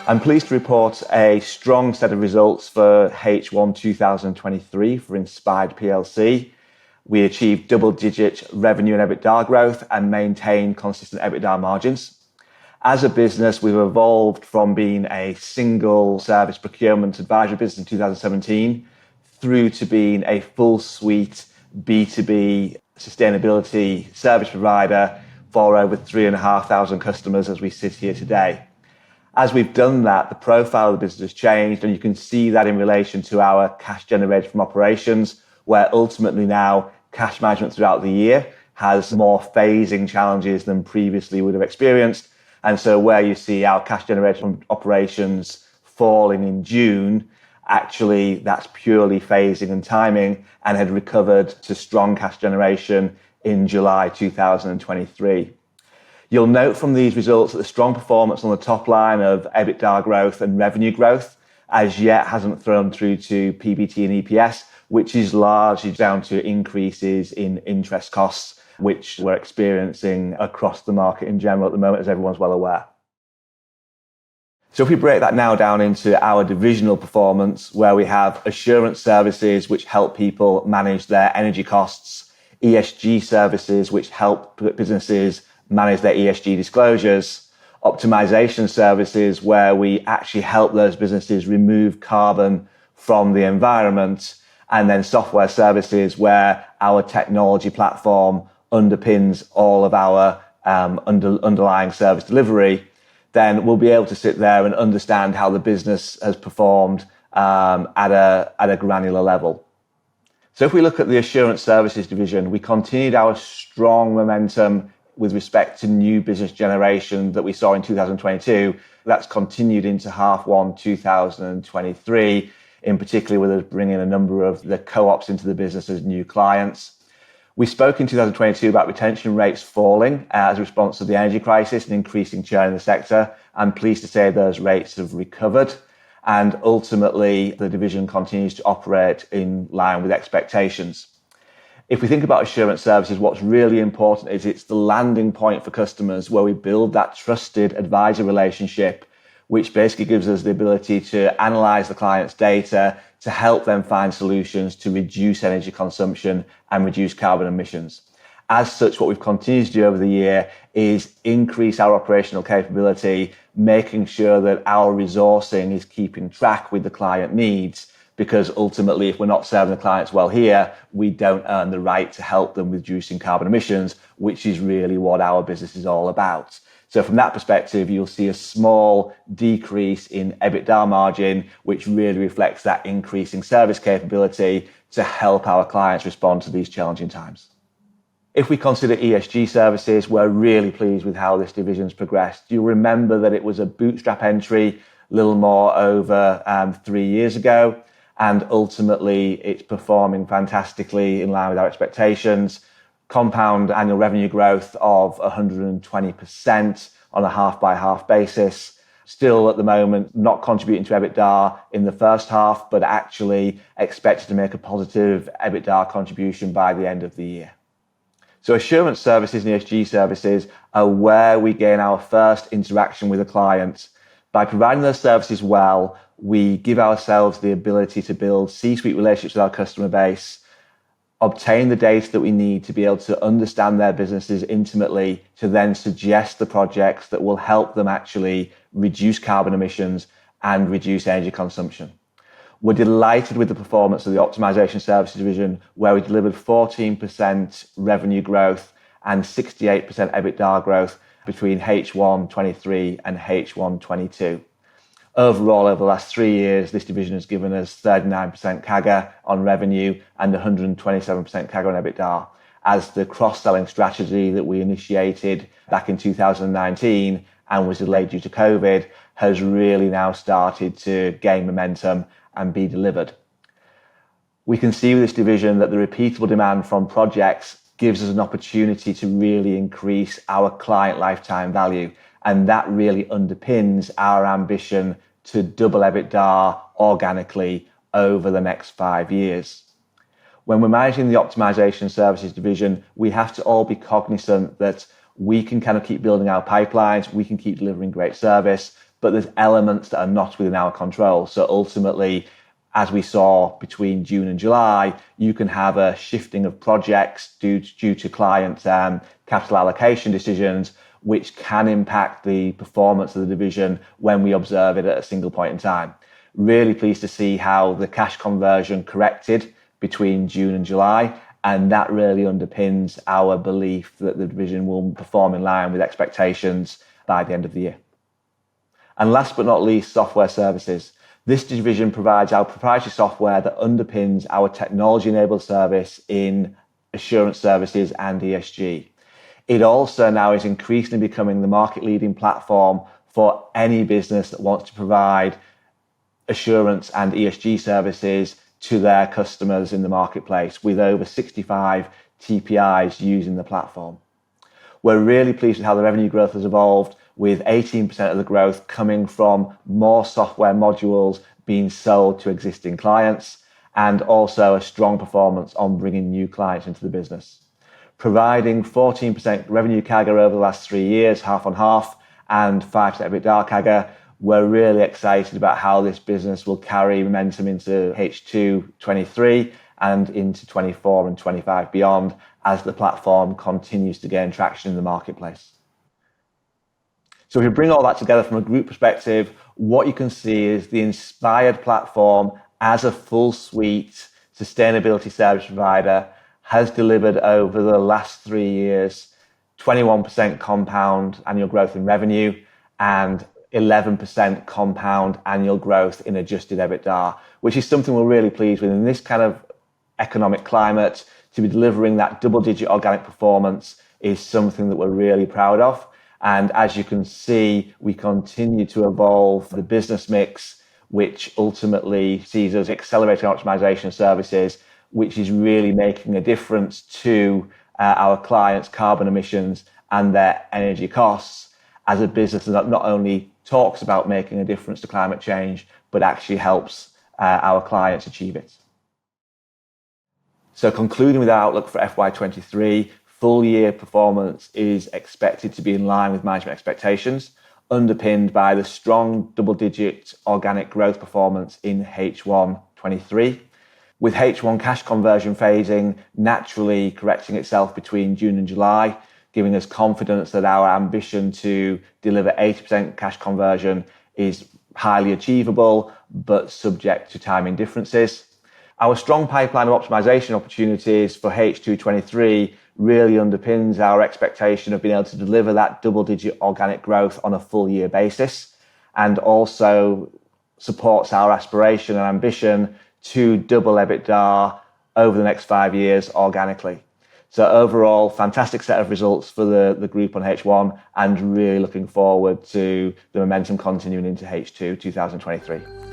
I'm pleased to report a strong set of results for H1 2023 for Inspired PLC. We achieved double-digit revenue and EBITDA growth and maintained consistent EBITDA margins. As a business, we've evolved from being a single service procurement advisory business in 2017 through to being a full suite B2B sustainability service provider for over 3,500 customers as we sit here today. As we've done that, the profile of the business has changed, and you can see that in relation to our cash generated from operations, where ultimately now cash management throughout the year has more phasing challenges than previously would have experienced. And so where you see our cash generated from operations falling in June, actually that's purely phasing and timing, and had recovered to strong cash generation in July 2023. You'll note from these results that the strong performance on the top line of EBITDA growth and revenue growth as yet hasn't thrown through to PBT and EPS, which is largely down to increases in interest costs, which we're experiencing across the market in general at the moment, as everyone's well aware. So if we break that now down into our divisional performance, where we have assurance services, which help people manage their energy costs, ESG services, which help businesses manage their ESG disclosures, optimization services, where we actually help those businesses remove carbon from the environment, and then software services, where our technology platform underpins all of our underlying service delivery. Then we'll be able to sit there and understand how the business has performed at a granular level. So if we look at the assurance services division, we continued our strong momentum with respect to new business generation that we saw in 2022. That's continued into half one 2023, in particular with us bringing a number of the co-ops into the business as new clients. We spoke in 2022 about retention rates falling as a response to the energy crisis and increasing churn in the sector. I'm pleased to say those rates have recovered, and ultimately the division continues to operate in line with expectations. If we think about assurance services, what's really important is it's the landing point for customers where we build that trusted advisor relationship, which basically gives us the ability to analyze the client's data to help them find solutions to reduce energy consumption and reduce carbon emissions. As such, what we've continued to do over the year is increase our operational capability, making sure that our resourcing is keeping track with the client needs, because ultimately, if we're not serving the clients well here, we don't earn the right to help them with reducing carbon emissions, which is really what our business is all about. So from that perspective, you'll see a small decrease in EBITDA margin, which really reflects that increasing service capability to help our clients respond to these challenging times. If we consider ESG services, we're really pleased with how this division's progressed. You'll remember that it was a bootstrap entry a little more over 3 years ago, and ultimately it's performing fantastically in line with our expectations. Compound annual revenue growth of 120% on a half-by-half basis. Still at the moment not contributing to EBITDA in the first half, but actually expected to make a positive EBITDA contribution by the end of the year. So assurance services and ESG services are where we gain our first interaction with a client. By providing those services well, we give ourselves the ability to build C-suite relationships with our customer base, obtain the data that we need to be able to understand their businesses intimately, to then suggest the projects that will help them actually reduce carbon emissions and reduce energy consumption. We're delighted with the performance of the Optimisation Services division, where we delivered 14% revenue growth and 68% EBITDA growth between H1 23 and H1 22. Overall, over the last 3 years, this division has given us 39% CAGR on revenue and 127% CAGR on EBITDA, as the cross-selling strategy that we initiated back in 2019 and was delayed due to COVID has really now started to gain momentum and be delivered. We can see with this division that the repeatable demand from projects gives us an opportunity to really increase our client lifetime value. And that really underpins our ambition to double EBITDA organically over the next 5 years. When we're managing the Optimisation Services division, we have to all be cognizant that we can kind of keep building our pipelines, we can keep delivering great service, but there's elements that are not within our control. So ultimately, as we saw between June and July, you can have a shifting of projects due to client capital allocation decisions, which can impact the performance of the division when we observe it at a single point in time. Really pleased to see how the cash conversion corrected between June and July, and that really underpins our belief that the division will perform in line with expectations by the end of the year. And last but not least, software services. This division provides our proprietary software that underpins our technology-enabled service in assurance services and ESG. It also now is increasingly becoming the market-leading platform for any business that wants to provide assurance and ESG services to their customers in the marketplace, with over 65 TPIs using the platform. We're really pleased with how the revenue growth has evolved, with 18% of the growth coming from more software modules being sold to existing clients, and also a strong performance on bringing new clients into the business. Providing 14% revenue CAGR over the last 3 years, half on half, and 5% EBITDA CAGR, we're really excited about how this business will carry momentum into H2 23 and into 24 and 25 beyond, as the platform continues to gain traction in the marketplace. So if you bring all that together from a group perspective, what you can see is the Inspired platform as a full suite sustainability service provider has delivered over the last 3 years 21% compound annual growth in revenue and 11% compound annual growth in adjusted EBITDA, which is something we're really pleased with in this kind of economic climate. To be delivering that double-digit organic performance is something that we're really proud of. And as you can see, we continue to evolve the business mix, which ultimately sees us accelerating Optimisation Services, which is really making a difference to our clients' carbon emissions and their energy costs, as a business that not only talks about making a difference to climate change, but actually helps our clients achieve it. So concluding with our outlook for FY23, full year performance is expected to be in line with management expectations, underpinned by the strong double-digit organic growth performance in H1 23, with H1 cash conversion phasing naturally correcting itself between June and July, giving us confidence that our ambition to deliver 80% cash conversion is highly achievable, but subject to timing differences. Our strong pipeline of optimization opportunities for H2 23 really underpins our expectation of being able to deliver that double-digit organic growth on a full year basis, and also supports our aspiration and ambition to double EBITDA over the next 5 years organically. So overall, fantastic set of results for the group on H1, and really looking forward to the momentum continuing into H2 2023.